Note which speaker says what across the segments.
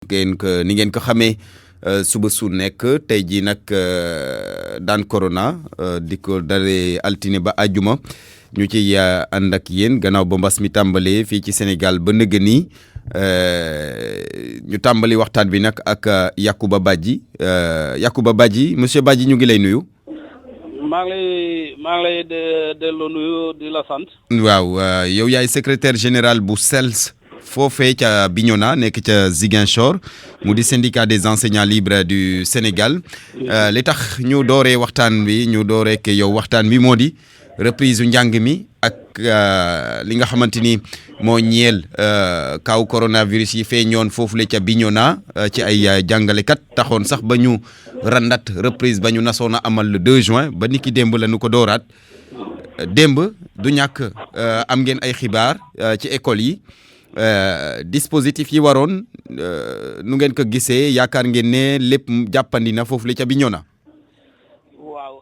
Speaker 1: ngeen ko ni ngeen ko xamee suba su nekk tey jii nag daan corona di ko dalee altine ba àjjuma ñu ciy ànd ak yéen gannaaw ba mbas mi tàmbalee fii ci Sénégal ba nëgë nii ñu tàmbali waxtaan bi nag ak Yacouba Badji monsieur Badji ñu ngi lay nuyu.
Speaker 2: maa ngi lay delloo nuyu di la sant.
Speaker 1: waaw yow yaay secrétaire général bu SELS foofee ca Bignona nekk ca Ziguinchor mu di syndicat des enseignants libres du Sénégal li tax ñu dooree waxtaan bi ñu dooree ak yow waxtaan bi moo di reprise njàng mi ak li nga xamante ni moo ñeel kaw coronavirus yi feeñoon foofu la ca Bignona ci ay jàngalekat taxoon sax ba ñu randat reprise ba ñu nasoon a amal le 2 juin ba niki démb la ñu ko dooraat démb du ñàkk am ngeen ay xibaar ci école yi dispositif yi waroon nu ngeen ko gisee yaakaar ngeen ne lépp jàppandi na foofu la ca Bignona.
Speaker 2: waaw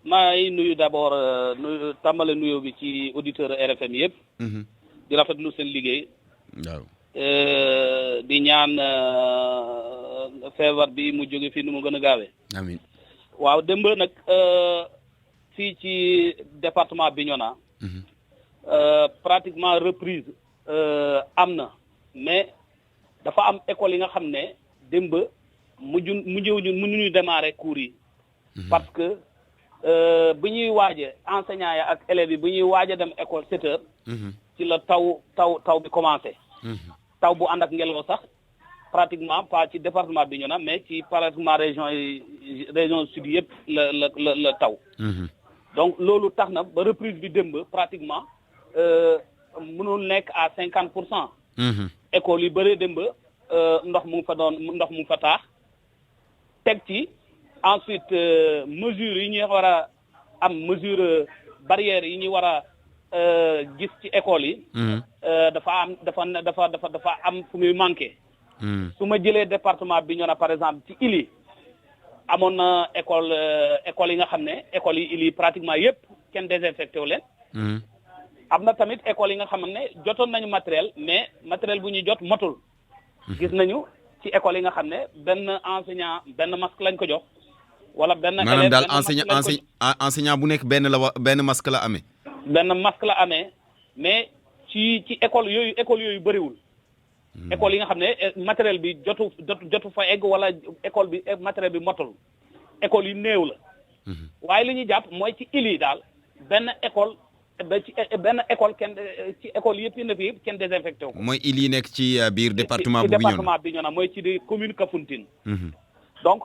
Speaker 2: maa ngi nuyu d'abord tàmbale nuyu bi ci auditeur RFM yëpp. di rafetlu seen liggéey.
Speaker 1: waaw.
Speaker 2: di ñaan feebar bi mu jóge fii nu mu gën a gaawee.
Speaker 1: amiin.
Speaker 2: waaw démb nag fii ci département Bignona. pratiquement reprise am na mais dafa am école yi nga xam ne démb mënuñu démarrer cours yi. parce que bu ñuy waaje enseignants ya ak élèves yi bu ñuy waaje dem école 7 heures. ci la taw bi commencé. taw bu ànd ak ngelaw sax pratiquement pas ci département Bignona mais ci pratiquement région sud yëpp la taw. donc loolu tax na ba reprise bi démb pratiquement mënul nekk à 50%. école yi bëri démb ndox mu ngi fa taax teg ci ensuite mesures yi ñuy war a am mesure barrières yi ñuy war a gis ci école yi. dafa am fu muy manqué. su ma jëlee département Bignona par exemple ci Ili amoon na école yi nga xam ne école yi Ili pratiquement yëpp kenn désinfecté wu leen. am na tamit école yi nga xam ne jotoon nañu matériel mais matériel bu ñuy jot motul. gis nañu ci école yi nga xam ne benn enseignant benn masque lañ ko jox. wala benn élève
Speaker 1: maanaam daal enseignant bu nekk benn masque la amee.
Speaker 2: benn masque la amee mais ci école yooyu bëriwul. école yi nga xam ne matériel bi jotu fa egg wala école bi matériel bi motul école yi néew la. waaye li ñuy jàpp mooy ci île yi daal benn école kenn ci école yëpp yi nekk yëpp kenn désinfecté wu ko.
Speaker 1: mooy île yi nekk ci biir département bu
Speaker 2: Bignona mooy ci di commune Kafountine. donc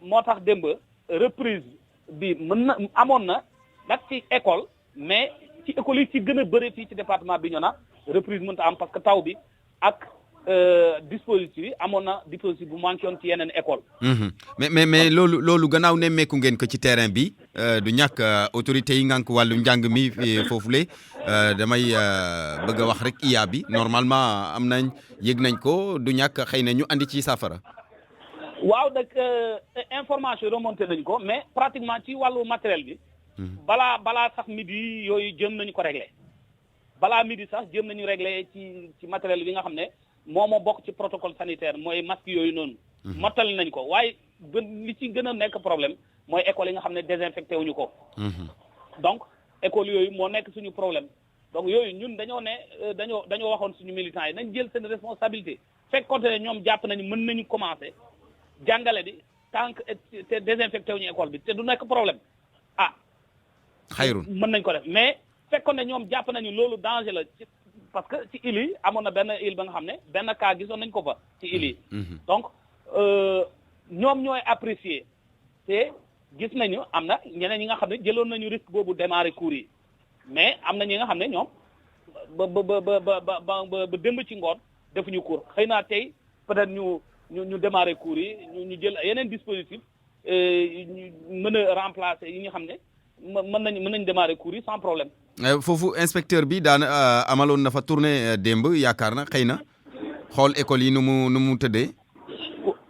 Speaker 2: moo tax démb reprise bi amoon na nag ci école mais ci école yi ci gën a bëri fii ci département Bignona reprise mënut a am parce que taw bi ak dispositif yi amoon na dispositif bu manqué woon ci yeneen école.
Speaker 1: mais loolu gannaaw nemmeeku ngeen ko ci terrain bi du ñàkk autorités yi ngànk wàllu njàng mi foofule damay bëgg a wax rek IA bi normalement am nañ yëg nañ ko du ñàkk xëy na ñu andi ci saafara.
Speaker 2: waaw nag information remonté nañ ko mais pratiquement ci wàllu matériel bi. balaa sax midi yooyu jëm nañu ko réglé. balaa midi sax jëm nañu réglé ci matériel bi nga xam ne moo bokk ci protocole sanitaire mooy masque yooyu noonu. mottali nañ ko waaye li ci gën a nekk problème mooy école yi nga xam ne désinfecté wuñu ko. donc école yooyu moo nekk suñu problème donc yooyu ñun dañoo waxoon suñu militants yi nañ jël seen responsabilité fekkoonte ne ñoom jàpp nañu mën nañu commencer jàngale bi tant que te désinfecté wuñu école bi te du nekk problème
Speaker 1: xayrun
Speaker 2: mën nañ ko def mais fekkoon ne ñoom jàpp nañu loolu danger la parce que ci île yi amoon na benn île ba nga xam ne benn cas gisoon nañ ko fa ci île yi. donc ñoom ñooy apprécier te gis nañu am na ñeneen ñi nga xam ne jëloon nañu risque boobu démarrer cours yi mais am na ñi nga xam ne ñoom ba démb ci ngoon defuñu cours xëy naa tey peut-être ñu démarrer cours yi ñu jël yeneen dispositif ñu mën a remplacer yi nga xam ne mën nañ démarrer cours yi sans problème.
Speaker 1: foofu inspecteur bi daan amaloon na fa tournée démb yaakaar na xëy na xool école yi nu mu tëddee.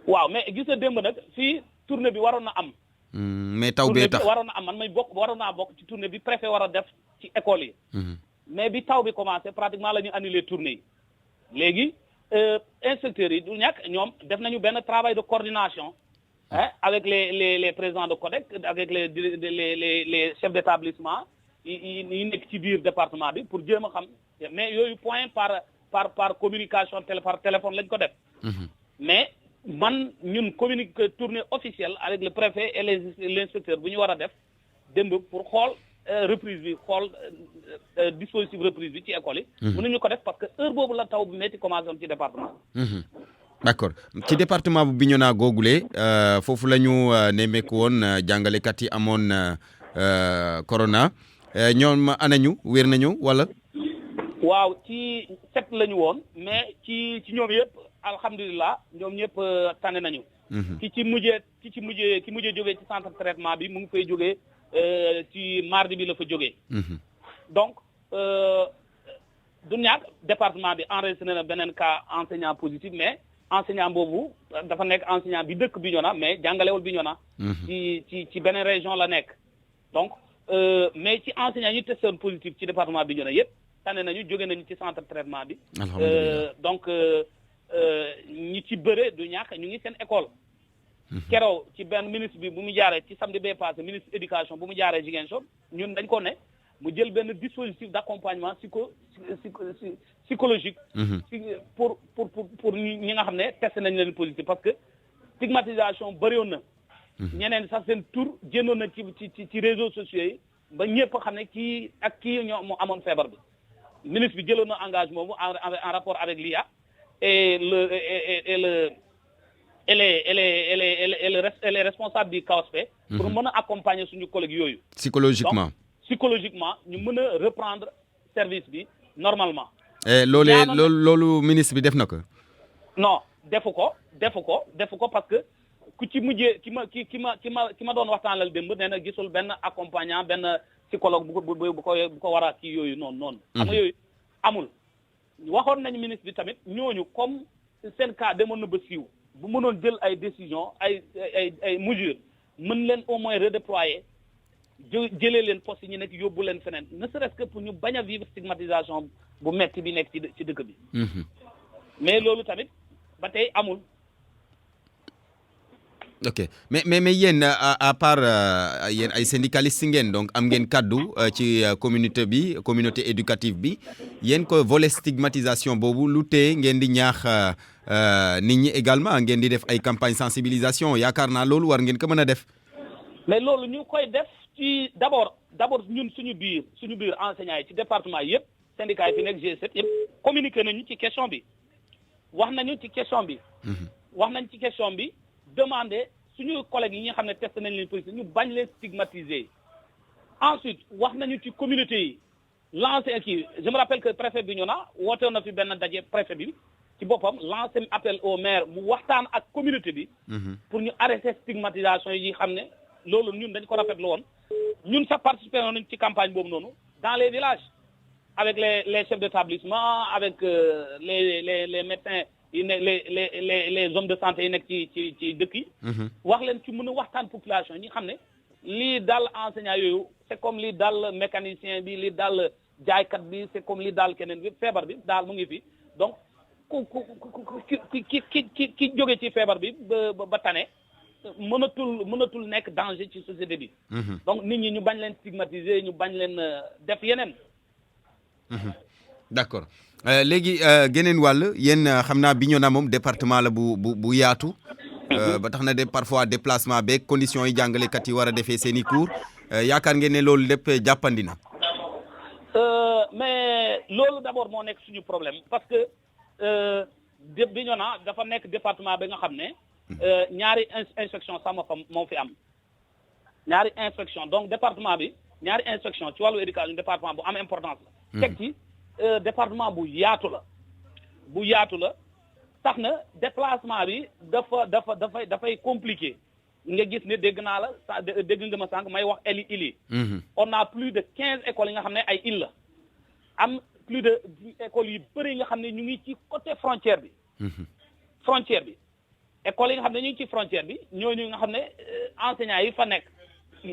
Speaker 2: waaw mais gis nga démb nag fii tournée bi waroon na am.
Speaker 1: mais taw bee tax
Speaker 2: waroon na am man waroon naa bokk ci tournée bi préfet war a def ci école yi. mais bi taw bi commencé pratiquement la ñu annulé tournée yi léegi inspecteurs yi du ñàkk ñoom def nañu benn travail de coordination avec les présidents de CODEC avec les chefs d'établissement yi nekk ci biir département bi pour jéem a xam mais yooyu point par communication par téléphone lañ ko def mais man ñun tournée officielle avec le préfet et l'inspecteur bu ñu war a def démb pour xool reprise bi xool dispositif reprise bi ci école yi mënuñu ko def parce que heure boobu la taw bi metti commencé woon ci département
Speaker 1: d'accord ci département bu Bignona googule foofu la ñu nemmeeku woon jàngalekat yi amoon corona ñoom anañu wér nañu wala
Speaker 2: waaw ci 7 la ñu woon mais ci ñoom yëpp alhamdulilah ñoom ñëpp tànn nañu ki mujjee jógee ci centre de traitement bi mu ngi fay jógee ci mardi bi la fa jógee donc du ñàkk département bi enregistré na beneen cas enseignant positif mais enseignant boobu dafa nekk enseignant bi dëkk Bignona mais jàngalewul Bignona ci beneen région la nekk donc mais ci enseignant ñu testé woon positif ci département Bignona yëpp tànn nañu jóge nañu ci centre de traitement bi donc ñi ci bëre du ñàkk ñu ngi seen école keroog ci benn ministre bi bu mu jaaree ci samedi bee passé ministre éducation bu mu jaaree Ziguinchor ñun dañ ko ne mu jël benn dispositif d'accompagnement psychologique pour ñi nga xam ne testé nañ leen positif parce que stigmatisation bëriwoon na ñeneen sax seen tur génnoon na ci réseaux sociaux yi ba ñëpp xam ne kii ak kii ñoo moo amoon feebar bi ministre bi jëloon na engagement bu en rapport avec l'IA et les responsables du CAOSP pour mën a accompagner suñu collègues yooyu psychologiquement ñu mën a reprendre service bi normalement
Speaker 1: loolu ministre bi def na ko
Speaker 2: non defu ko parce que ku ci mujjee ki ma doon waxtaanal démb nee na gisul benn accompagnant benn psychologue bu ko war a kii yooyu noonu xam nga yooyu amul waxoon nañu ministre bi tamit ñooñu comme seen cas demoon na ba siiw bu mënoon jël ay décision ay mesures mën leen au moins redéployer jëlee leen poste yi ñu nekk yóbbu leen feneen ne serait-ce que pour ñu bañ a vivre stigmatisation bu metti bi nekk ci dëkk bi mais loolu tamit ba tey amul
Speaker 1: ok mais yéen à part yéen ay syndicalistes ngeen donc am ngeen kaddu ci communauté éducative bi yéen ko volet stigmatisation boobu lu tee ngeen di ñaax nit ñi également ngeen di def ay campagne sensibilisation yaakaar naa loolu war ngeen ko mën a def
Speaker 2: mais loolu ñu koy def ci d'abord ñun suñu biir enseignants yi ci département yëpp syndicats yi fi nekk G7 yëpp communiqué nañu ci question bi wax nañ ci question bi demander suñu collègues yi nga xam ne testé nañ leen positif ñu bañ leen stigmatiser ensuite wax nañu ci communauté yi lancé kii je me rappelle que préfet Bignona woote na fi benn daje préfet bi ci boppam lancé appel au maire mu waxtaan ak communauté bi pour ñu arrêter stigmatisation yi xam ne loolu ñun dañ ko rafetlu woon ñun sax participé nañ ci campagne boobu noonu dans les villages avec les chefs d'établissement avec les médecins yi ne les hommes de santé yi nekk ci dëkk yi wax leen ci mën a waxtaan population ñi xam ne lii dal enseignant yooyu c'est comme lii dal mécanicien bi lii dal jaaykat bi c'est comme lii dal keneen bi feebar bi daal mu ngi fi donc ki jóge ci feebar bi ba tane mënatul nekk danger ci société bi donc nit ñi ñu bañ leen stigmatiser ñu bañ leen def yeneen
Speaker 1: d'accord léegi geneen wàll yéen xam naa Bignona moom département la bu yaatu ba tax na de parfois déplacement beeg conditions yi jàngalekat yi war a defee seen i cours yaakaar ngeen ne loolu lépp jàppandi na
Speaker 2: mais loolu d'abord moo nekk suñu problème parce que Bignona dafa nekk département bi nga xam ne ñaari inspection sax moo fi am ñaari inspection donc département bi ñaari inspection ci wàllu éducation département bu am importance la teg ci département bu yaatu la tax na déplacement bi dafay compliqué nga gis ne dégg naa la dégg nga ma sànq may wax îles on a plus de 15 écoles yi nga xam ne ay îles la am plus de écoles yu bëri yi nga xam ne ñu ngi ci côté frontière bi écoles yi nga xam ne ñu ngi ci frontière bi ñooñu nga xam ne enseignants yi fa nekk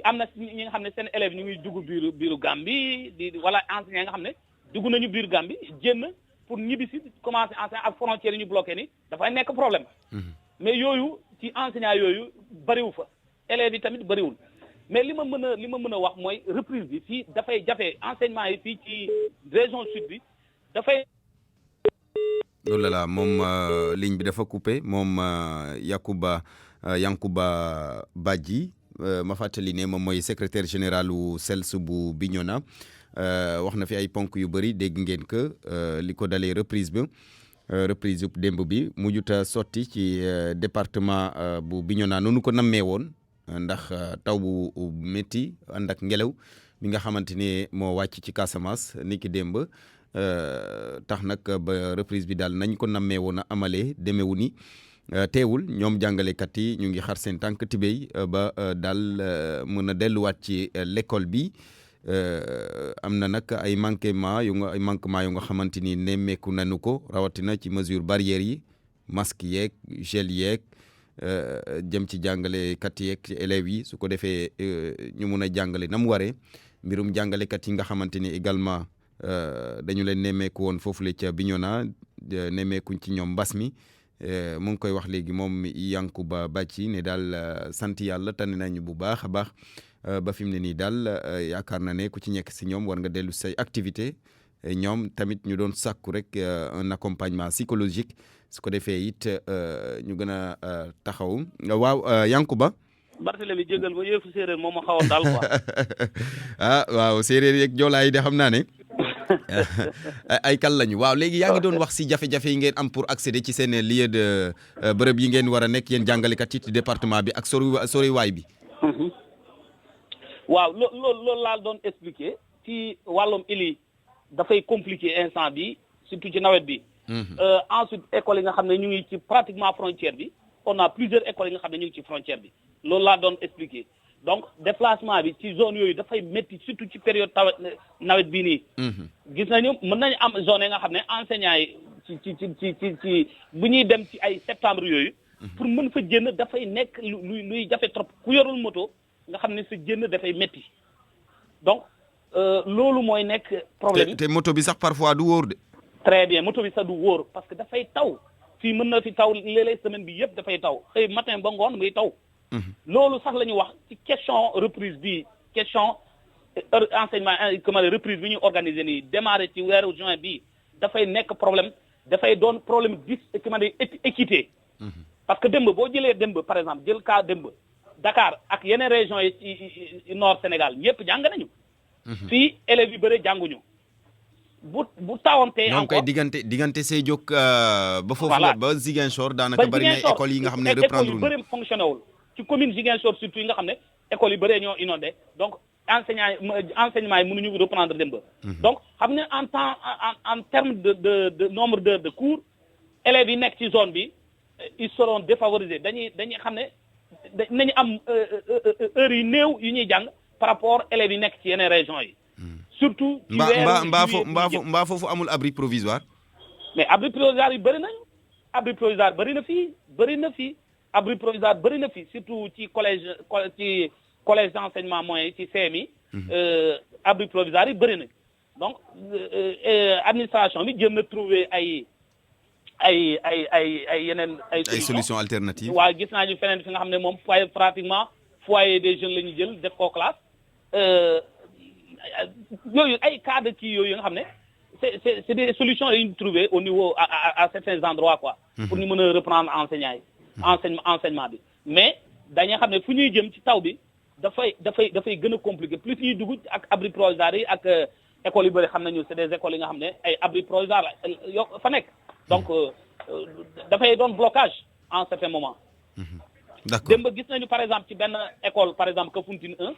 Speaker 2: am na ñi nga xam ne seen élèves ñu ngi dugg biiru Gambie wala enseignants yi nga xam ne dugg nañu biir Gambie génn pour ñibbi si commencer enseigner ak frontières yi ñu bloqué ni dafay nekk problème mais yooyu ci enseignants yooyu bëriwu fa élèves yi tamit bëriwul mais li ma mën a wax mooy reprise bi fii dafay jafe enseignement yi fii ci région sud bi dafay.
Speaker 1: loolu la moom ligne bi dafa coupé moom Yankuba Badji ma fàttali ne moom mooy secrétaire général u CELS bu Bignona wax na fi ay ponk yu bëri dégg ngeen que li ko dalee reprise yu démb bi mujjuta sotti ci département bu Bignona noonu ko nammee woon ndax taw bu métti ànd ak ngelaw bi nga xamante ne moo wàcc ci Casamance ni ki démb tax nag ba reprise bi daal nañ ko nammee woon a amalee demewu ni teewul ñoom jàngalekat yi ñu ngi xar seen tànk tibéy ba daal mën a delluwaat ci l'école bi am na nag ay manquement yu nga xamante ni nemmeeku nañu ko rawatina ci mesure barrières yi masque yeeg gel yeeg jëm ci jàngalekat yeeg ci élèves yi su ko defee ñu mun a jàngale na mu waree mbirum jàngalekat yi nga xamante ni également dañu leen nemmeeku woon foofu la ca Bignona nemmeekuñ ci ñoom mbas mi mu ngi koy wax léegi moom Yankuba Badji ne daal sant yàlla tane nañu bu baax a baax ba fi mu ne nii daal yaakaar na ne ku ci nekk si ñoom war nga dellu say activité ñoom tamit ñu doon sàkku rek un accompagnement psychologique su ko defee it ñu gën a taxaw waaw Yankuba.
Speaker 2: Barthélémy jégal ma yëfu séeréer moom ma xawoon daal quoi.
Speaker 1: ah waaw séeréer yeeg joolaa yi de xam naa ne ay kal lañu waaw léegi yaa ngi doon wax si jafe-jafe yi ngeen am pour accéder ci seen lieu de bërëb yi ngeen war a nekk yéen jàngalekat yi ci département bi ak soriwaay bi.
Speaker 2: waaw loolu laa doon expliquer ci wàllum ili dafay compliqué instant bi surtout ci nawet bi. Ensuite écoles yi nga xam ne ñu ngi ci pratiquement frontière bi on a plusieurs écoles yi nga xam ne ñu ngi ci frontière bi loolu laa doon expliquer donc déplacement bi ci zone yooyu dafay métti surtout ci période nawet bii nii. gis nañu mën nañu am zone yi nga xam ne enseignants yi ci bu ñuy dem ci ay septembre yooyu. pour mën fa génn dafay nekk luy jafe trop ku yorul moto nga xam ne sa génn dafay métti donc loolu mooy nekk problème.
Speaker 1: te moto bi sax parfois du wóor de.
Speaker 2: très bien moto bi sax du wóor parce que dafay taw fii mën na fi taw léeg-léeg semaine bi yëpp dafay taw xëy matin ba ngoon muy taw. loolu sax la ñu wax ci question reprise bi question enseignement comment dire reprise bi ñu organiser nii démarrer ci weeru juin bi dafay nekk problème dafay doon problème comment dire équité. parce que démb boo jëlee démb par exemple jël cas démb Dakar ak yeneen régions yi ci nord Sénégal ñëpp jàng nañu. fii élèves yi bëre jànguñu. bu tawantee encore
Speaker 1: ñoom koy diggante Sédhiou ba foofu ba Ziguinchor daanaka bari na école yi nga xam ne reprendre
Speaker 2: école yu bëri fonctionné wul ci commune Ziguinchor surtout yi nga xam ne école yu bëree ñoo inondé donc enseignement yi mënuñu reprendre démb. donc xam ne en terme de nombre d'heures de cours élèves yi nekk ci zone bi ils seront défavorisés dañuy xam ne nañu am heures yu néew yu ñuy jàng par rapport élèves yi nekk ci yeneen régions yi. surtout ci
Speaker 1: mbaa foofu amul abri provisoire.
Speaker 2: mais abri provisoire yi bëri nañu abri provisoire bëri na fii abri provisoire bëri na fii surtout ci collège d'enseignement moyen ci CMI. abri provisoire yi bëri na donc administration bi jéem na trouver ay yeneen ay
Speaker 1: solutions alternatives.
Speaker 2: waaw gis naa ñu feneen fi nga xam ne moom pratiquement foyer des jeunes la ñu jël def ko classe. yooyu ay cas de kii yooyu nga xam ne c'est des solutions yu ñu trouver au niveau à certains endroits quoi. pour ñu mën a reprendre enseignants yi. enseignement bi mais dañuy xam ne fu ñuy jëm ci taw bi dafay gën a compliqué plus ñuy dugg ak abri provisoire yi ak écoles yu bëri xam nañu c'est des écoles yi nga xam ne ay abri provisoire yo fa nekk donc dafay doon blocage en certain moment.
Speaker 1: d'accord
Speaker 2: démb gis nañu par exemple ci benn école par exemple Kafountine 1.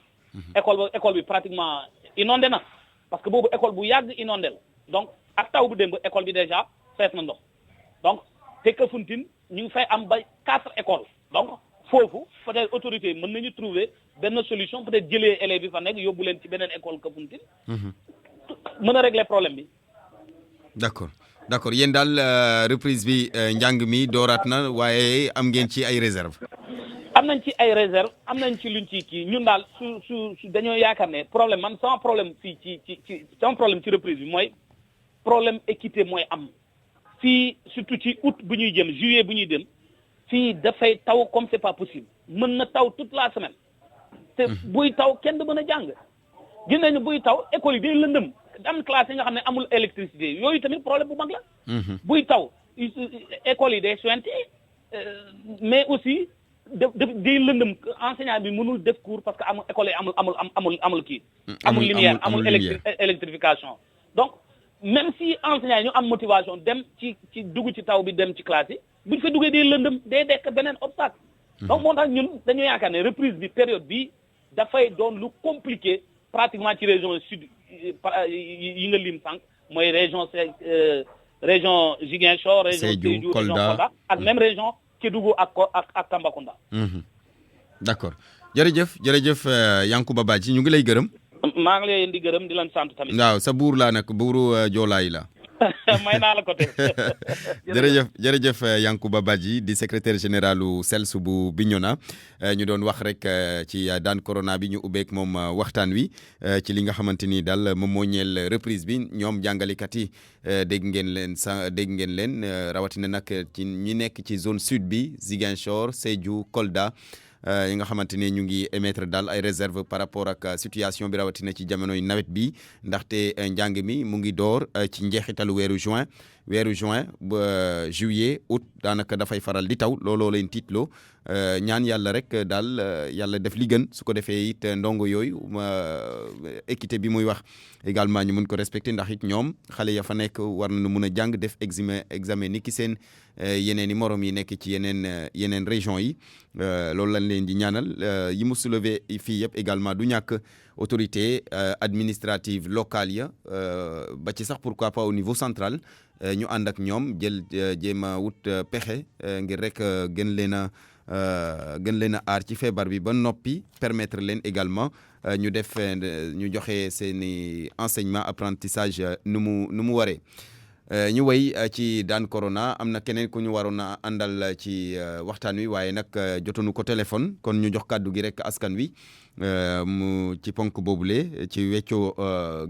Speaker 2: école bi pratiquement inondé na parce que boobu école bu yàgg inondé la donc ak taw bu démb école bi déjà fees na ndox donc te Kafountine ñu ngi fay am ba 4 écoles donc foofu peut-être autorité mën nañu trouver benn solution peut-être jëlee élèves yi fa nekk yóbbu leen ci beneen école Kafountine. mën a régler problème bi.
Speaker 1: d'accord yéen daal reprise bi njàng mi dooraat na waaye am ngeen ci ay réserve.
Speaker 2: am nañ ci ay réserve am nañ ci luñ ci kii ñun daal su dañoo yaakaar ne problème man sama problème fii sama problème ci reprise bi mooy problème équité mooy am fii surtout ci août bu ñuy jëm juillet bu ñuy dem fii dafay taw comme c'est pas possible mën na taw toute la semaine te buy taw kenn du mën a jàng gis nañu buy taw école yi day lëndëm am classe yi nga xam ne amul électricité yooyu tamit problème bu mag la buy taw école yi day suente mais aussi day lëndëm enseignant bi mënul def cours parce que amul école yi amul kii amul lumière amul électrification donc même si enseignant yi ñu am motivation dem ci dugg ci taw bi dem ci classe yi buñ fa duggee day lëndëm day dekk beneen obstacle donc moo tax ñun dañu yaakaar ne reprise bi période bi dafay doon lu compliqué pratiquement ci région sud yi nga lim sànq mooy région Ziguinchor région Sédhiou région Kolda ak même région Kédougou ak Tambacounda
Speaker 1: d'accord jërëjëf Yankuba Badji ñu ngi lay gërëm
Speaker 2: maa ngi leen di gërëm di leen sant tamit
Speaker 1: waaw sa buur laa nag buuru joolaay la
Speaker 2: may naa la ko te
Speaker 1: jërëjëf Yankuba Badji di secrétaire généralu SELS bu Bignona ñu doon wax rek ci daan corona bi ñu ubbeek moom waxtaan wi ci li nga xamante ni daal moom moo ñeel reprise bi ñoom jàngalekat yi dégg ngeen leen rawatina nag ci ñi nekk ci zone sud bi Ziguinchor Sédhiou Kolda yi nga xamante ne ñu ngi émettre daal ay réserve par rapport ak situation bi rawatina ci jamonoy nawet bi ndaxte njàng mi mu ngi door ci njeexitalu weeru juin ba juillet août daanaka dafay faral di taw looloo leen tiitloo ñaan yàlla rek daal yàlla def li gën su ko defee it ndongo yooyu équité bi muy wax également ñu mun ko respecter ndax it ñoom xale ya fa nekk war nañu mun a jàng def examen ni ki seen yeneen i morom yi nekk ci yeneen région yi loolu lañ leen di ñaanal yi mu soulevé fii yëpp également du ñàkk autorité administrative locale ya ba ci sax pourquoi pas au niveau central ñu ànd ak ñoom jéem a wut pexe ngir rek gën leen a aar ci feebar bi ba noppi permettre leen également ñu joxe seeni enseignement apprentissage nu mu waree ñu wéy ci daan corona am na keneen ku ñu waroon a àndal ci waxtaan wi waaye nag jotoonu ko téléphone kon ñu jox kàddu gi rek askan wi mu ci ponk boobule ci weccoo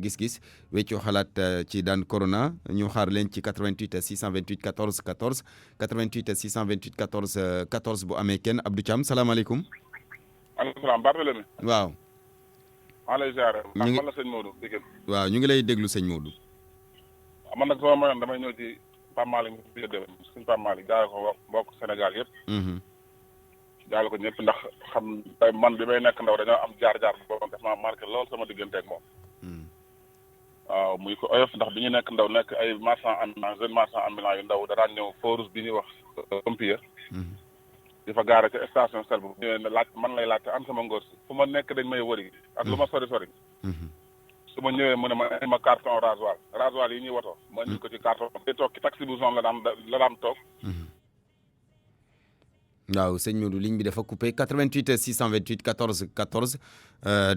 Speaker 1: gis-gis weccoo xalaat ci daan corona ñu xaar leen ci 88 628 14 14 88 628 14 14 bu amee kenn Abdou Thiam salaamaaleykum.
Speaker 3: maaleykum salaam Barthélémy.
Speaker 1: waaw.
Speaker 3: maa lay ziar. man la sëñ Modou.
Speaker 1: waaw ñu ngi lay déglu sëñ Modou.
Speaker 3: man nag sama moyoon damay ñëw ci Pape Malick suñ Pape Malick jaay ko mbokk Sénégal yëpp. jaay ko ñëpp ndax xam tey man bi may nekk ndaw dañoo am jaar-jaar boobu daf maa marqué lool sama diggante ak moom. waaw muy ko oyof ndax bi ñu nekk ndaw nekk ay marchand ambulant jeune marchand ambulant yu ndaw da daan ñëw forus bi ñuy wax pompier. di fa gaare ca station sel bu ñëwee ne laaj man lay laajte am sama ngóor si fu ma nekk dañ may wëri ak lu ma sori su ma ñëwee mu ne ma carton rasoir yi ñuy woto ma indi ko ci carton day toog ci taxi bu zone la daan toog.
Speaker 1: waaw sëñ Modou ligne bi dafa coupé 88 628 14 14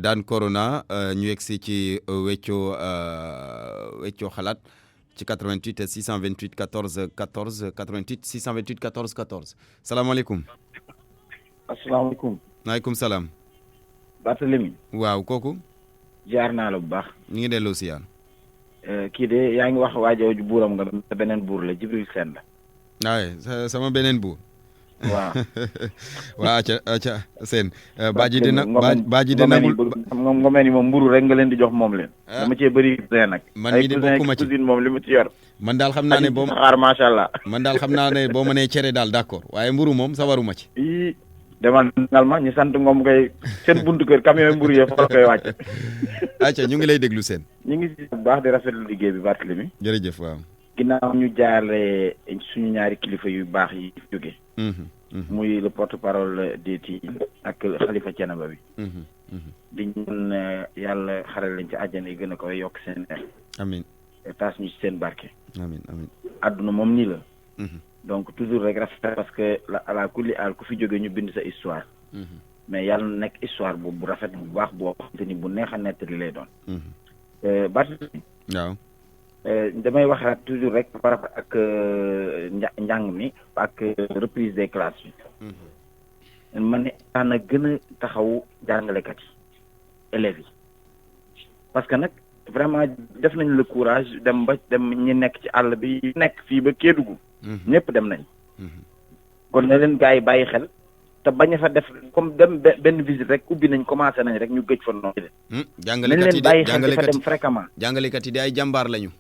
Speaker 1: daan corona ñu yegsi ci weccoo xalaat ci 88 628 14 14 88 628 14 14 salaamaaleykum.
Speaker 4: asalaamaaleykum.
Speaker 1: maaleykum salaam.
Speaker 4: Barthélémy.
Speaker 1: waaw kooku.
Speaker 4: jaar naa la bu baax.
Speaker 1: ñu ngi delloo si yaan.
Speaker 4: kii de yaa ngi wax waajooju buuram nga sa beneen buur la Jibril Sène la.
Speaker 1: waaye sama beneen buur.
Speaker 4: waaw.
Speaker 1: waaw acca Sène. baaji dina nagul
Speaker 4: ngomeen yi moom mburu rek nga leen di jox moom leen. dama cee bëri reen nag.
Speaker 1: man mii de bokkuma ci
Speaker 4: cuisine moom li mu ci yor.
Speaker 1: man daal xam naa ne boo
Speaker 4: xaar macha allah.
Speaker 1: man daal xam naa ne boo ma nee cere daal d'accord waaye mburu moom sawaruma ci.
Speaker 4: demal ngal ma ñu sant ngoom ngay seen buntu kër camion mburu yee fa la koy wàcc.
Speaker 1: acca ñu ngi lay déglu Sène.
Speaker 4: ñu ngi si bu baax di rafetlu liggéey bi Barthélémy.
Speaker 1: jërëjëf waaw.
Speaker 4: ginnaaw ñu jaarale suñu ñaari kilifa yu baax yi jóge muy le porte-parole des Tidianes ak Khalifa Thiénaba bi. di ñaan yàlla xaral leen ci àjjana yi gën a koy yokk seen
Speaker 1: amiin
Speaker 4: taas ñu ci seen barke.
Speaker 1: amiin amiin.
Speaker 4: àdduna moom nii la. donc toujours rek rafet parce que ala kulli aal ku fi jóge ñu bind sa histoire. mais yàlla na nekk histoire bu rafet bu baax boo xamante ni bu neex a nettali lay doon. Barthélémy.
Speaker 1: waaw.
Speaker 4: damay waxaat toujours rek par rapport ak njàng mi ak reprise des classes bi. ma ne daana gën a taxaw jàngalekat yi élèves yi parce que nag vraiment def nañ le courage dem ñi nekk ci àll bi nekk fii ba Kédougou ñëpp dem nañ kon na leen gars yi bàyyi xel te bañ a fa def comme dem benn visite rek ubbi nañ commencé nañ rek ñu gëj fa noonu de
Speaker 1: jàngalekat yi
Speaker 4: bàyyi xel dafa dem fréquemment
Speaker 1: jàngalekat yi di ay jàmbaar lañu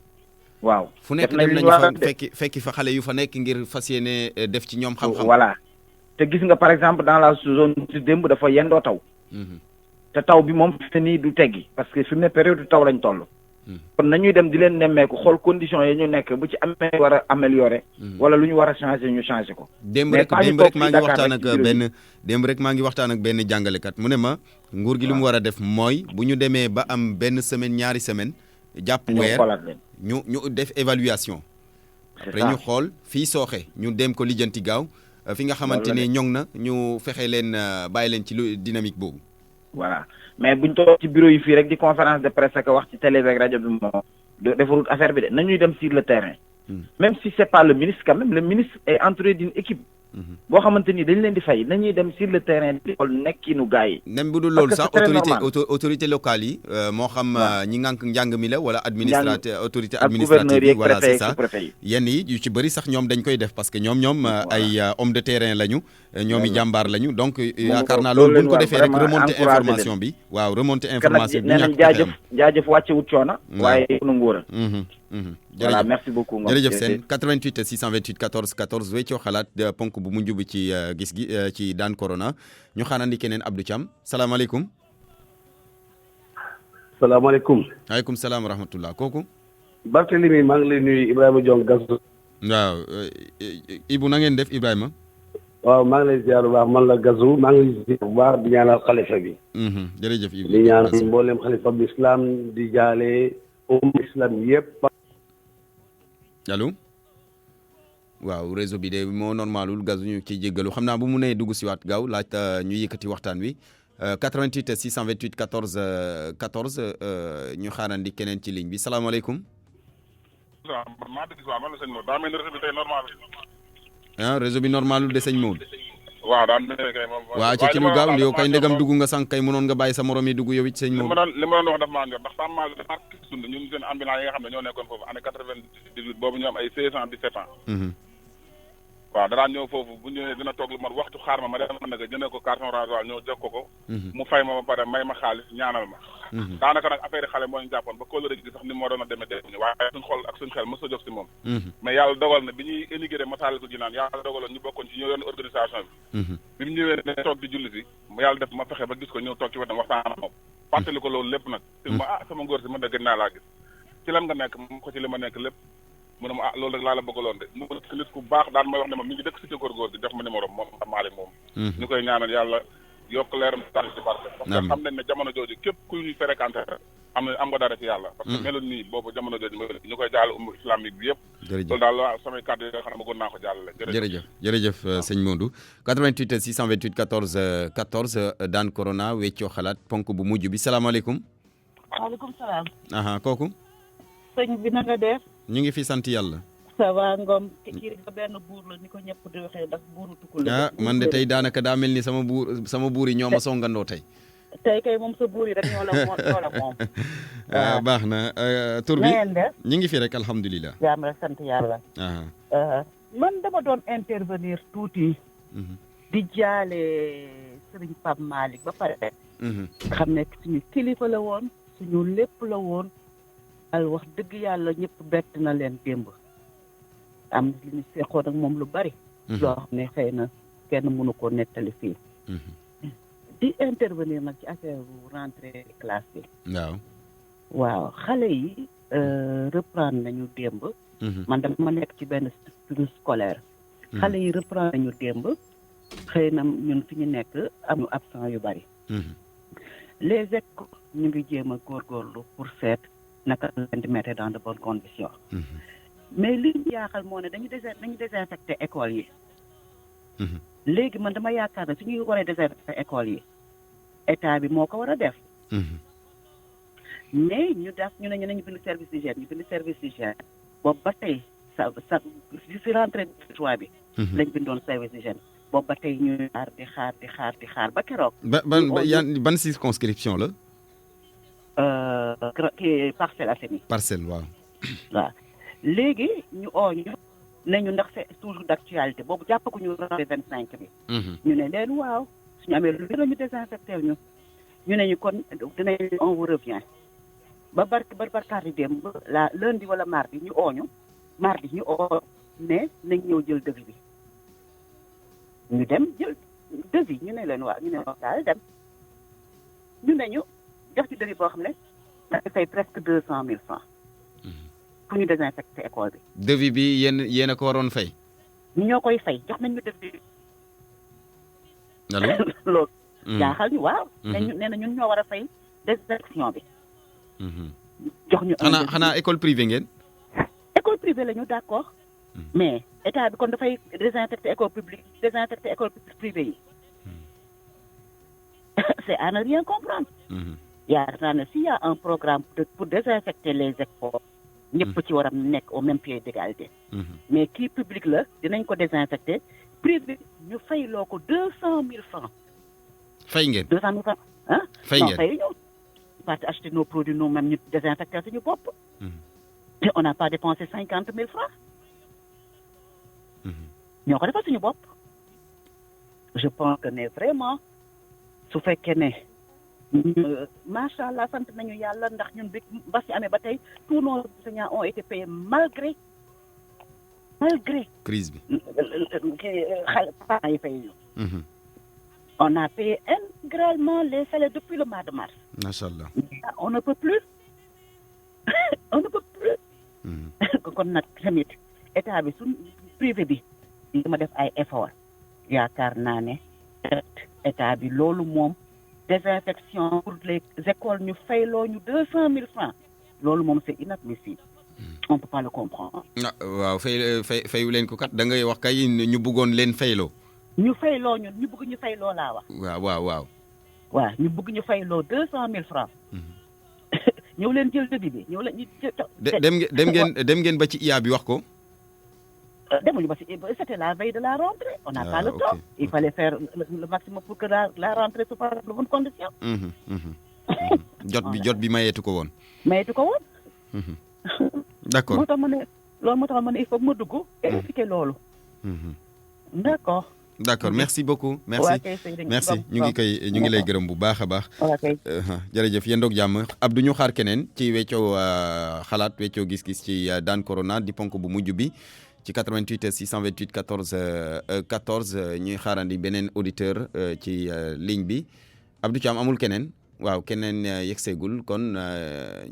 Speaker 4: waaw
Speaker 1: fu nekk dem nañu fa fekki fa xale yu fa nekk ngir fas yéene def ci ñoom xam-xam
Speaker 4: voilà te gis nga par exemple dans la zone si démb dafa yendoo taw te taw bi moom fi nii du teggi parce que fi mu ne période taw lañ toll kon nañuy dem di leen nemmeeku xool conditions yi ñu nekk bu ci amee war a améliorer wala lu ñu war a changer ñu changer ko
Speaker 1: démb rek maa ngi waxtaan ak benn jàngalekat mu ne ma nguur gi lu mu war a def mooy bu ñu demee ba am benn semaine ñaari semaine jàpp weer ñu def évaluation après ñu xool fii sooxe ñu dem ko lijjanti gaaw fi nga xamante ne ñoŋ na ñu fexe leen bàyyi leen ci lu dynamique boobu
Speaker 4: voilà mais buñ toog ci bureau yi fii rek di conférence de presse ak wax ci télé ak rajo bi moom defarut affaire bi de nañuy dem sur le terrain même si c'est pas le ministre quand même le ministre est entouré d'une équipe boo xamante ni dañ leen di fay nañuy dem sur le terrain di xool nekkinu gars yi
Speaker 1: même bu dul loolu sax autorité locale yi moo xam ñi ngànk njàng mi la wala administrateur autorité administrative yi voilà c'est ça yenn yi yu ci bëri sax ñoom dañ koy def parce que ñoom ay homme de terrain lañu ñoom i jàmbaar lañu donc yaakaar naa loolu buñ ko defee rek remonter information bi waaw remonter information bi ñàkk
Speaker 4: jaajëf wàcce wut coono waaye nu ngóora voilà merci beaucoup
Speaker 1: jërëjëf seen 88 628 14 14 weccoo xalaat ponk bu mujj bi ci gis gi ci daan corona ñu xaanandi keneen Abdou Thiam salaamaaleykum.
Speaker 5: salaamaaleykum.
Speaker 1: waaleykum salaam wa rahmatullah kooku.
Speaker 5: Barthélemy maa ngi lay nuyu Ibrahima Diong Gassou.
Speaker 1: waaw Ibou na ngeen def Ibrahima.
Speaker 5: waaw maa ngi lay ziar bu baax man la Gassou maa ngi lay ziar bu baax di ñaanal xalifa bi.
Speaker 1: jërëjëf Ibou
Speaker 5: di ñaanal mboolem xalifa bi islam di jaale islam yëpp.
Speaker 1: allo waaw réseau bi de moo normalul Gassou ñu ciy jéggalu xam naa bu mu nee dugg si waat gaaw laaj ñu yëkkati waxtaan wi 88 628 14 14 ñu xaarandi keneen ci ligne bi salaamaaleykum.
Speaker 3: maa dégg si waaw man la sëñ Maodo daa mel ni réseau bi tey normal.
Speaker 1: réseau bi normalul de sëñ Maodo.
Speaker 3: waaw daan mel kay moom.
Speaker 1: waaw ci lu gaaw yow kay ndegam dugg nga sànq kay mënoon nga bàyyi sa morom yi dugg yow it sëñ Maodo.
Speaker 3: li ma doon wax daf maa ñor ndax Pape Malick dafa sund ñun seen ambulants yi nga xam ne ñoo nekkoon foofu année 98 boobu ñu am ay 16 ans 17 ans. waaw danaa ñëw foofu bu ñëwee dina toog lu mat waxtu xaar ma dem nag jëndee ko carton rasoir ñëw jox ko. mu fay ma ba pare may ma xaalis ñaanal ma. daanaka nag affaire xale moo ñu jàppoon ba kóolóore gi sax ni mu waroon a demee defuñu waaye suñ xol ak suñ xel mos a jóg si moom. mais yàlla dogal na bi ñuy énigré Massalikul Jinaan yàlla dogaloon ñu bokkoon ci ñoo yoon organisation bi. bi mu ñëwee ne toog di julli si yàlla def ma fexe ba gis ko ñëw toog ci wetam waxtaan ak moom. fàttali ko loolu lépp nag. te ma sama ngóor si man de gën naa laa gis ci lan nga nekk mu ko ci li ma nekk lépp mu ne ma loolu rek laa la bëggaloon de mu nekk nit ku baax daan may wax ne ma mi ngi dëkk si góor gi jox ma numéro moom Malick moom ñu koy ñaanal yàlla yokk leeram tànn ci barke parce que xam nañ ne jamono jooju képp ku ñuy fréquenté am nga dara ci yàlla parce que melul nii boobu jamono jooju ñu koy jaal umma islamique bi yëpp loolu daal waaw samay kàddu yi nga xam ne bëggoon naa ko jàllale
Speaker 1: jërëjëf sëñ Modou 88 628 14 14 daan corona weccoo xalaat ponk bu mujj bi salaamaaleykum.
Speaker 6: waaleykum salaam.
Speaker 1: kooku.
Speaker 6: sëñ bi na nga def.
Speaker 1: ñu ngi fi sant yàlla.
Speaker 6: ça va Ngom kii nga benn buur la ni ko ñëpp di waxee ndax buuru tukul la.
Speaker 1: man de tey daanaka daa mel ni sama buur yi ñoo ma songandoo tey.
Speaker 6: tey kay moom sa buur yi rek ñoo la moom.
Speaker 1: baax na tur bi ñu ngi fi rek alhamdulilah.
Speaker 6: jaam rek sant yàlla. man dama doon intervenir tuuti. di jaale Serigne Pape Malick ba pare. xam ne suñu kilifa la woon suñu lépp la woon. al wax dëgg yàlla ñëpp bett na leen démb am li ñu seexoon ak moom lu bari loo xam ne xëy na kenn mënu ko nettali fii di intervenir nag ci affaire rentrée classe bi waaw xale yi reprendre nañu démb man dama nekk ci benn structure scolaire xale yi reprendre nañu démb xëy na ñun fi ñu nekk am absent yu bari les écoles ñu ngi jéem a góorgóorlu pour seet naka leen di mettre dans de bonnes conditions mais li ñu yaaxal moo ne dañu désinfecté école yi léegi man dama yaakaar ne su ñuy waree désinfecté école yi état bi moo ko war a def mais ñu nañu bind service d'hygiène ñu bind service d'hygiène boobu ba tey sa si rentrée trois bi lañ bindoon service d'hygiène boobu ba tey ñuy xaar di xaar ba keroog
Speaker 1: ban circonscription la
Speaker 6: kii Parcelles Assainies.
Speaker 1: Parcelles waaw.
Speaker 6: waaw léegi ñu oo ñu ne ñu ndax c'est toujours d'actualité boobu jàppaguñu rentrée 25 bi. ñu ne leen waaw suñu amee lu ñu désinfecté ñu ne ñu kon dinañ on vous revient ba barkaati démb la lundi wala mardi ñu oo ñu ne nañ ñëw jël devis bi ñu dem jël devis ñu ne leen waaw ñu ne daal dem ñu ne ñu jox ci devis boo xam ne dafa fay presque 200,000 francs. pour ñu désinfecter école bi.
Speaker 1: devis bi yéen a ko waroon fay.
Speaker 6: ñu ñoo koy fay jox nañ ñu devis.
Speaker 1: allo
Speaker 6: loolu. jaaxal ñu waaw. nee na ñun ñoo war a fay désinfection bi. jox ñu
Speaker 1: xanaa école privée ngeen.
Speaker 6: école privée la ñu d'accord. mais état bi kon dafay désinfecter école publique désinfecter école privée yi. c'est à ne rien comprendre. yaakaar naa ne s'il y a un programme pour désinfecter les écoles. ñëpp ci war a nekk au même pied d'égalité. mais kii public la dinañ ko désinfecter privé ñu fayloo ko 200,000 francs.
Speaker 1: fay ngeen
Speaker 6: 200,000 francs ah.
Speaker 1: fay ngeen
Speaker 6: non fay ñu. parce que acheter nos produits nous-mêmes ñu désinfecter suñu bopp. te on n'a pas dépensé 50,000 francs. ñoo ko defal suñu bopp. je pense que ne vraiment su fekkee ne. macha allah sant nañu yàlla ndax ñun bi mbas yi amee ba tey tous nos enseignants ont été payés malgré
Speaker 1: crise bi.
Speaker 6: xale parents yi fay ñu. on a payé intégralement les salaires depuis le mois de mars.
Speaker 1: macha allah.
Speaker 6: on ne peut plus on ne peut plus. kon nag tamit état bi suñ privé bi dama def ay effort yaakaar naa ne état bi loolu moom. désinfection pour les écoles ñu fayloo ñu 200,000 francs loolu moom c'est inadmissible. on peut pas le comprendre.
Speaker 1: waaw fayu leen ko kat da ngay wax kay ñu bëggoon leen fayloo.
Speaker 6: ñu fayloo ñun ñu bëgg ñu fayloo laa wax.
Speaker 1: waaw.
Speaker 6: waaw ñu bëgg ñu fayloo 200,000 francs. ñëw leen jël devis bi ñëw leen ñu.
Speaker 1: dem ngeen ba ci IA bi wax ko.
Speaker 6: demuñu ba si c'était la veille de la rentrée. on n'a pas le temps. Il fallait faire le maximum pour que la rentrée se fasse de bonnes conditions.
Speaker 1: jot bi mayeetu ko woon. d'accord
Speaker 6: moo tax ma ne il faut que ma dugg. expliquer loolu.
Speaker 1: d'accord merci beaucoup. merci ñu ngi lay gërëm bu baax a baax. jërëjëf yéen doog jàmm Abdou ñu xaar keneen ci weccoo xalaat weccoo gis-gis ci daan corona di ponk bu mujj bi. ci 88 628 14 14 ñuy xaarandi beneen auditeur ci ligne bi Abdou Thiam amul keneen waaw keneen yegseegul kon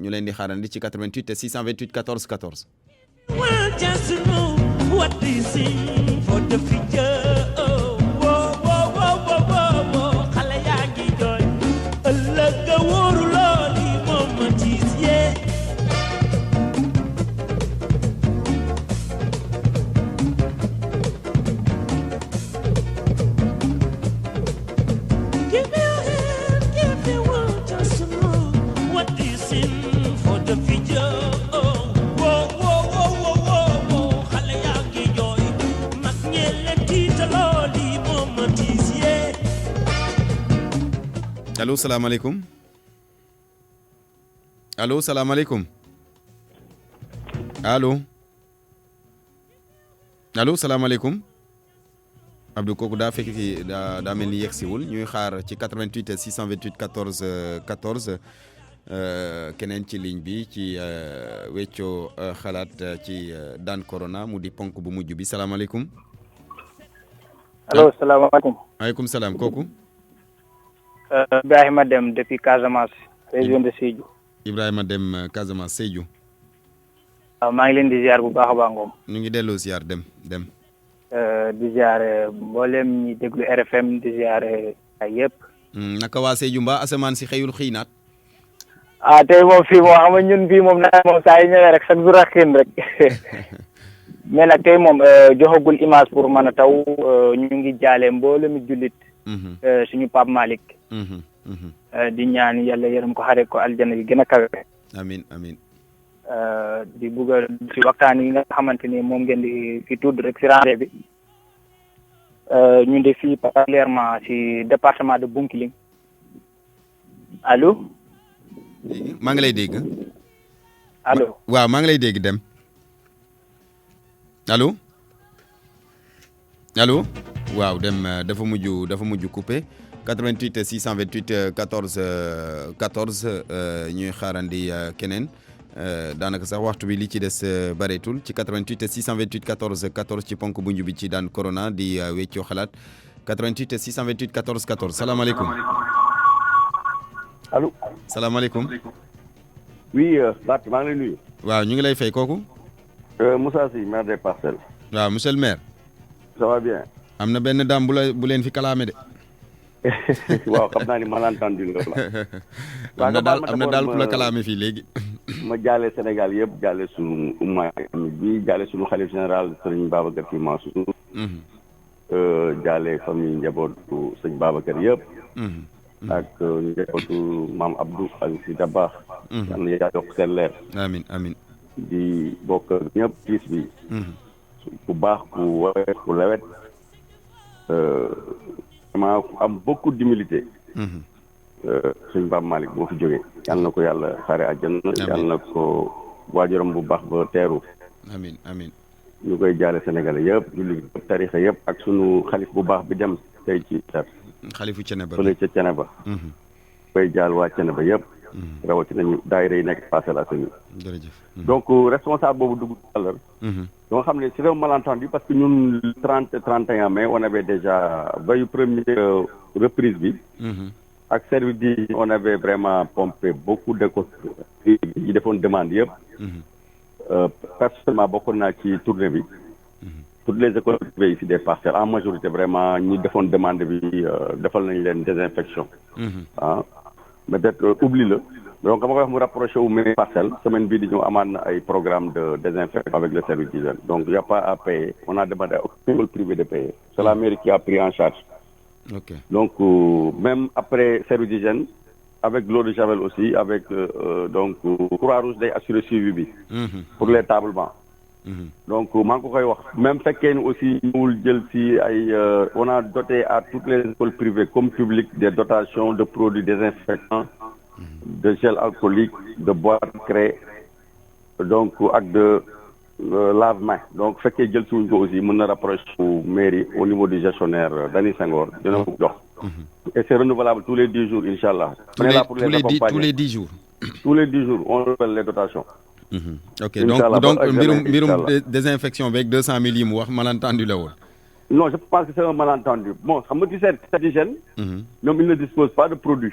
Speaker 1: ñu leen di xaarandi ci 88 628 14 14. allo salaamaaleykum allo salaamaaleykum allo salaamaaleykum Abdou kooku daa fekk ci daa mel ni yegsiwul ñuy xaar ci 88 628 14 14 keneen ci ligne bi ci weccoo xalaat ci daan corona mu di ponk bu mujj bi salaamaaleykum.
Speaker 7: allo salaamaaleykum.
Speaker 1: maaleykum salaam kooku.
Speaker 7: Ibrahima Dem depuis Casamance région de Sédhiou.
Speaker 1: Ibrahima Dem Casamance Sédhiou.
Speaker 7: waaw maa ngi leen di ziar bu baax a baax ngoom.
Speaker 1: ñu ngi delloo ziar Dem.
Speaker 7: di ziar mboolem ñi déglu RFM di ziar ay yëpp.
Speaker 1: naka waa Sédhiou mbaa asamaan si xëyul xiinaat.
Speaker 7: tey moom fii moom xam nga ñun fii moom nawet moom saa yu ñëwee rek chaque jour ak xiin rek mais nag tey moom joxagul image pour mën a taw ñu ngi jaale mboolemi jullit. suñu Pape Malick. di ñaan yàlla yërëm ko xare ko aljana yi gën a kawe.
Speaker 1: amiin.
Speaker 7: di bugg a ci waxtaan yi nga xamante ni moom ngeen di fi tudd rek si rentrée bi ñu de fii particulièrement si département de Bounkiling allo
Speaker 1: maa ngi lay dégg.
Speaker 8: allo
Speaker 1: waaw maa ngi lay dégg dem allo allo waaw dem dafa mujj coupé 88 628 14 14 ñuy xaarandi keneen daanaka sax waxtu bi li ci des bareetul ci 88 628 14 14 ci ponk bu njub bi ci daan corona di weccoo xalaat 88 628 14 14 salaamaaleykum.
Speaker 5: allo.
Speaker 1: salaamaaleykum.
Speaker 5: oui Barth maa ngi lay nuyu.
Speaker 1: waaw ñu ngi lay fay kooku.
Speaker 5: Moussa Sy maire des Parcelles.
Speaker 1: waaw monsieur le maire.
Speaker 5: ça va bien.
Speaker 1: am na benn daam bu leen fi kalaame de.
Speaker 5: waaw xam naa ni malentendu la.
Speaker 1: am na daal ku la kalaame fii léegi.
Speaker 5: ma jaale Sénégal yëpp jaale suñu umma bi jaale suñu xalif général sëñ Babacar Sy Mansour. jaale famille njabootu sëñ Babacar yëpp. ak njabootu maam Abdou Aziz Sy Dabakh. yal na yàlla yokk seen leer.
Speaker 1: amiin amiin.
Speaker 5: di bokk ñëpp tiis bi. ku baax ku woyof ku lewet. vraiment am beaucoup d'humilité. sëñ Pape Malick moo fi jógee. yal na ko yàlla xaare àjjana. yal na ko waajuram bu baax ba teeru.
Speaker 1: amiin amiin.
Speaker 5: ñu koy jaale Sénégalais yëpp jullit yëpp tarixa yëpp ak sunu xalif bu baax bi dem tey ci tar.
Speaker 1: xalifu Ceneba
Speaker 5: fële ca Ceneba. koy jaal waa Ceneba yëpp. rawatina ñu daayira yi nekk Parcelles Assainies.
Speaker 1: jërëjëf.
Speaker 5: donc responsable boobu dugg tout à l'heure. donc xam ne c'est un malentendu parce que ñun 31 mai on avait déjà veille première reprise bi. ak service bi on avait vraiment pompé beaucoup d'écoles yi defoon demande yëpp. personnellement bokkoon naa ci tournée bi. toutes les écoles privées ici des Parcelles en majorité vraiment ñi defoon demande bi defal nañ leen désinfection. peut-être oubli la donc dama koy wax mu rapproché wu mairie Parcelles semaine bii di ñëw amaat na ay programme de désinfection avec le service d'hygiène donc il y a pas à payer on a demandé à aucune école privée de payer c'est la mairie qui a pris en charge. Donc même après service d'hygiène avec l'eau de javel aussi avec donc Croix-Rouge day assurer suivi bi. pour les tables bancs. Donc maa ngi ko koy wax même fekkee ni aussi ñëwul jël ci ay on a doté à toutes les écoles privées comme publiques des dotations de produits désinfectants de gel alcoolique de boîtes craie donc ak de lave-mains donc fekkee jël ci wuñ ko aussi mën na rapprocher mairie au niveau du gestionnaire Dany Senghor dina ko jox et c'est renouvelable tous les 10 jours inchallah on est là pour les accompagner
Speaker 1: tous les 10 jours
Speaker 5: tous les 10 jours on renouvelle les dotations.
Speaker 1: Ok donc mbirum désinfection beeg 200 000 yi mu wax malentendu la woon.
Speaker 5: Non, je pense que c'est un malentendu. Bon, xam nga ci service d'hygiène. ñoom ils ne disposent pas de produits.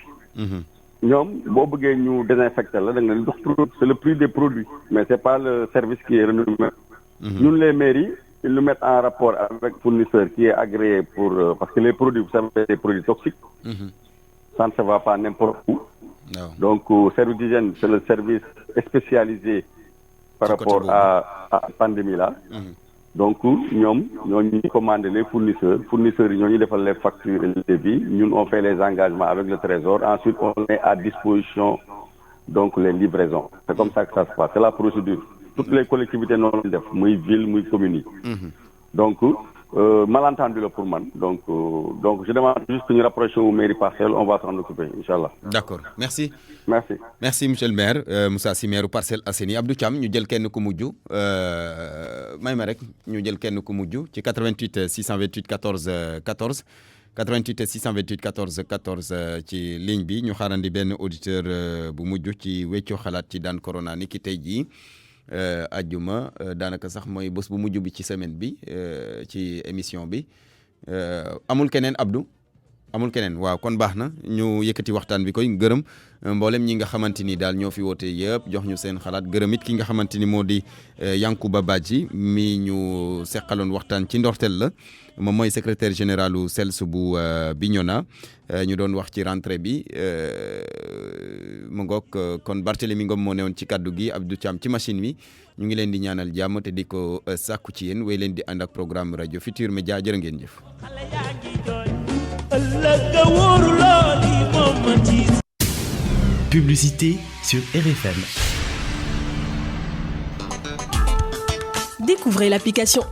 Speaker 5: ñoom boo bëggee ñu désinfecter la da nga leen jox produit c'est le prix des produits mais c'est pas le service qui est renommé. Ñun les mairies ils nous mettent en rapport avec fournisseur qui est agréé pour parce que les produits vous savez c'est des produits toxiques. Ça ne se va pas n'importe où. Donc service d'hygiène c'est le service spécialisé par rapport à pandémie là. Donc ñoom ñooñu commandé les fournisseurs yi ñooñu defal les factures et les devis ñun on fait les engagements avec le trésor ensuite on met à disposition donc les livraisons c'est comme ça que ça se passe c'est la procédure toutes les collectivités noonu lañu def muy ville muy commune yi. Donc malentendu la pour man donc je demande juste que ñu rapprocher wu mairie Parcelles on va s'en occuper inchallah.
Speaker 1: D'accord merci.
Speaker 5: Merci
Speaker 1: monsieur le maire Moussa Sy maire Parcelles Assainies Abdou Thiam ñu jël kenn ku mujj may ma rek ñu jël kenn ku mujj ci 88 628 14 14 88 628 14 14 ci ligne bi ñu xaarandi benn auditeur bu mujj ci weccoo xalaat ci daan corona ni ki tey jii. ajjuma daanaka sax mooy bés bu mujj bi ci semaine bi ci émission bi amul keneen Abdou amul keneen waaw kon baax na ñu yëkkati waxtaan bi koy gërëm mboolem ñi nga xamante ni daal ñoo fi woote yëpp jox ñu seen xalaat gërëm it ki nga xamante ni moo di Yankuba Badji mi ñu seqaloon waxtaan ci ndorteel la moom mooy secrétaire généralu CELS bu Bignona ñu doon wax ci rentrée bi mu ngoog kon Barthélémy Ngom moo newoon ci kaddu gi Abdou Thiam ci machine bi ñu ngi leen di ñaanal jàmm te di ko sàkku ci yéen way leen di ànd ak programme rajo Futur Média jërë ngeen jëf.
Speaker 9: Publicité sur RFM.
Speaker 10: Découvrez l'application